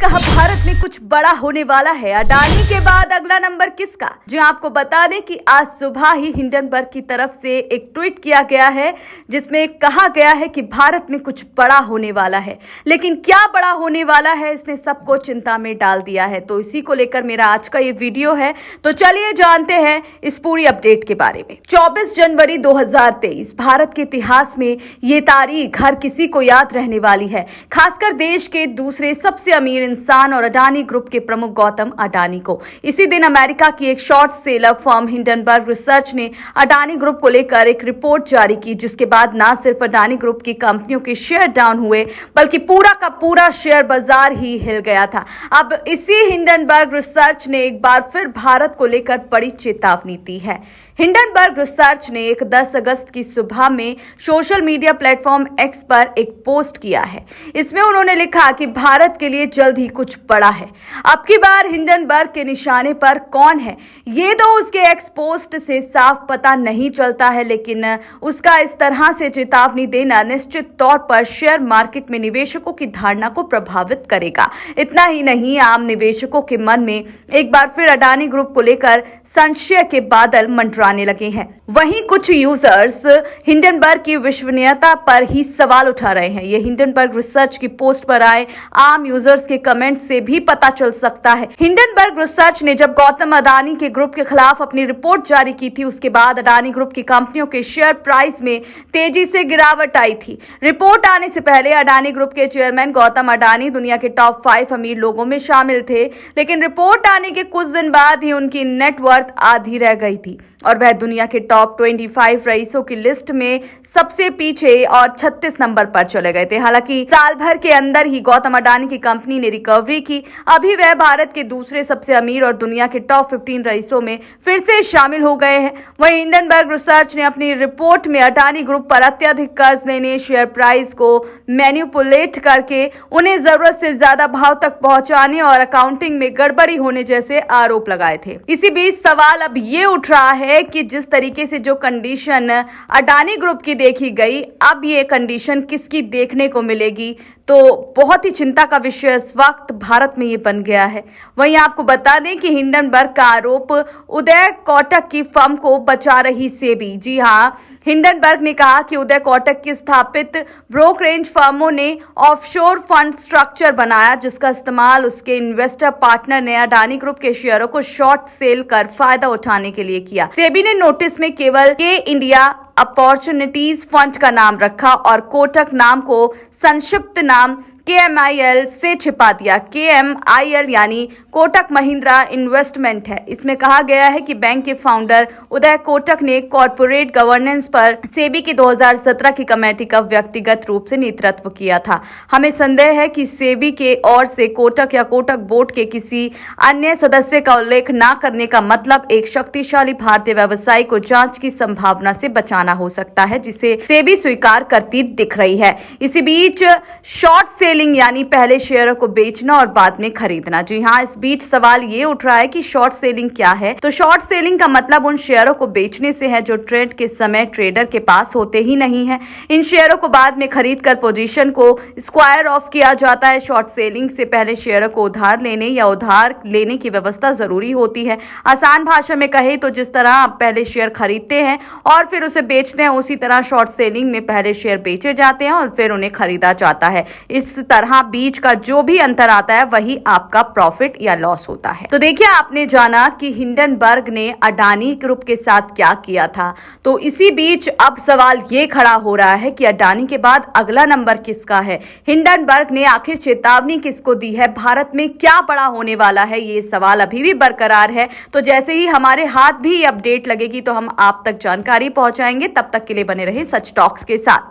कहा भारत में कुछ बड़ा होने वाला है। अडानी के बाद अगला नंबर किसका? जी आपको बता दें कि आज सुबह ही हिंडनबर्ग की तरफ से एक ट्वीट किया गया है जिसमें कहा गया है कि भारत में कुछ बड़ा होने वाला है। लेकिन क्या बड़ा होने वाला है, इसने सबको चिंता में डाल दिया है। तो इसी को लेकर मेरा आज का ये वीडियो है। तो चलिए जानते हैं इस पूरी अपडेट के बारे में। 24 जनवरी 2023 भारत के इतिहास में ये तारीख हर किसी को याद रहने वाली है, खासकर देश के दूसरे सबसे अमीर इंसान और अडानी ग्रुप के प्रमुख गौतम अडानी को। इसी दिन अमेरिका की एक short seller firm Hindenburg research ने अडानी ग्रुप को लेकर एक रिपोर्ट जारी की, जिसके बाद न सिर्फ अडानी ग्रुप की कंपनियों के शेयर डाउन हुए बल्कि पूरा का पूरा शेयर बाजार ही हिल गया था। अब इसी हिंडनबर्ग रिसर्च ने एक बार फिर भारत को लेकर बड़ी चेतावनी दी है। हिंडनबर्ग रिसर्च ने 10 अगस्त की सुबह में सोशल मीडिया प्लेटफॉर्म एक्स पर एक पोस्ट किया है। इसमें उन्होंने लिखा कि भारत के लिए जल्द ही कुछ बड़ा है। अब की बार हिंडनबर्ग के निशाने पर कौन है, ये तो उसके एक्स पोस्ट से साफ पता नहीं चलता है, लेकिन उसका इस तरह से चेतावनी देना निश्चित तौर पर शेयर मार्केट में निवेशकों की धारणा को प्रभावित करेगा। इतना ही नहीं, आम निवेशकों के मन में एक बार फिर अडानी ग्रुप को लेकर संशय के बादल मंडराने लगे हैं। वहीं कुछ यूजर्स हिंडनबर्ग की विश्वसनीयता पर ही सवाल उठा रहे हैं। ये हिंडनबर्ग रिसर्च की पोस्ट पर आए आम यूजर्स के कमेंट से भी पता चल सकता है। हिंडनबर्ग रिसर्च ने जब गौतम अडानी के ग्रुप के खिलाफ अपनी रिपोर्ट जारी की थी, उसके बाद अडानी ग्रुप की कंपनियों के शेयर प्राइस में तेजी से गिरावट आई थी। रिपोर्ट आने से पहले अडानी ग्रुप के चेयरमैन गौतम अडानी दुनिया के टॉप 5 अमीर लोगों में शामिल थे, लेकिन रिपोर्ट आने के कुछ दिन बाद ही उनकी नेटवर्थ आधी रह गई थी और वह दुनिया के टॉप 25 रईसों की लिस्ट में सबसे पीछे और 36 नंबर पर चले गए थे। हालांकि साल भर के अंदर ही गौतम अडानी की कंपनी ने रिकवरी की। अभी वह भारत के दूसरे सबसे अमीर और दुनिया के टॉप 15 रईसों में फिर से शामिल हो गए हैं। वहीं हिंडनबर्ग रिसर्च ने अपनी रिपोर्ट में अडानी ग्रुप पर अत्यधिक कर्ज लेने, शेयर प्राइस को मैनिपुलेट करके उन्हें जरूरत से ज्यादा भाव तक पहुंचाने और अकाउंटिंग में गड़बड़ी होने जैसे आरोप लगाए थे। इसी बीच सवाल अब ये उठ रहा है कि जिस तरीके से जो कंडीशन अडानी ग्रुप की देखी गई, अब ये कंडीशन किसकी देखने को मिलेगी? तो बहुत ही चिंता का विषय इस वक्त भारत में ये बन गया है। वहीं आपको बता दें कि हिंडनबर्ग का आरोप उदय कोटक की फर्म को बचा रही सेबी। जी हाँ, हिंडनबर्ग ने कहा कि उदय कोटक की स्थापित ब्रोकरेज फर्मों ने ऑफशोर फंड स्ट्रक्चर बनाया, जिसका इस्तेमाल उसके इन्वेस्टर पार्टनर ने अडानी ग्रुप के शेयरों को शॉर्ट सेल कर फायदा उठाने के लिए किया। सेबी ने नोटिस में केवल के इंडिया अपॉर्चुनिटीज फंड का नाम रखा और कोटक नाम को संक्षिप्त नाम KMIL से छिपा दिया। KMIL यानी कोटक महिंद्रा इन्वेस्टमेंट है। इसमें कहा गया है कि बैंक के फाउंडर उदय कोटक ने कॉर्पोरेट गवर्नेंस पर सेबी की 2017 की कमेटी का व्यक्तिगत रूप से नेतृत्व किया था। हमें संदेह है कि सेबी के ओर से कोटक या कोटक बोर्ड के किसी अन्य सदस्य का उल्लेख न करने का मतलब एक शक्तिशाली भारतीय व्यवसायी को जांच की संभावना से बचाना हो सकता है, जिसे सेबी स्वीकार करती दिख रही है। इसी बीच शॉर्ट सेलिंग यानी पहले शेयरों को बेचना और बाद में खरीदना। जी हाँ, इस बीच सवाल ये उठ रहा है कि शॉर्ट सेलिंग क्या है? तो शॉर्ट सेलिंग का मतलब उन शेयरों को बेचने से है जो ट्रेड के समय ट्रेडर के पास होते ही नहीं है। इन शेयरों को बाद में खरीद कर पोजीशन को स्क्वायर ऑफ किया जाता है। शॉर्ट सेलिंग से पहले शेयरों को उधार लेने या उधार लेने की व्यवस्था जरूरी होती है। आसान भाषा में कहे तो जिस तरह आप पहले शेयर खरीदते हैं और फिर उसे बेचते हैं, उसी तरह शॉर्ट सेलिंग में पहले शेयर बेचे जाते हैं और फिर उन्हें खरीदा जाता है। इस तरह बीच का जो भी अंतर आता है वही आपका प्रॉफिट या लॉस होता है। तो देखिए, आपने जाना कि हिंडनबर्ग ने अडानी ग्रुप के साथ क्या किया था। तो इसी बीच अब सवाल ये खड़ा हो रहा है कि अडानी के बाद अगला नंबर किसका है? हिंडनबर्ग ने आखिर चेतावनी किसको दी है? भारत में क्या बड़ा होने वाला है? ये सवाल अभी भी बरकरार है। तो जैसे ही हमारे हाथ भी अपडेट लगेगी तो हम आप तक जानकारी पहुंचाएंगे। तब तक के लिए बने रहे सच टॉक्स के साथ।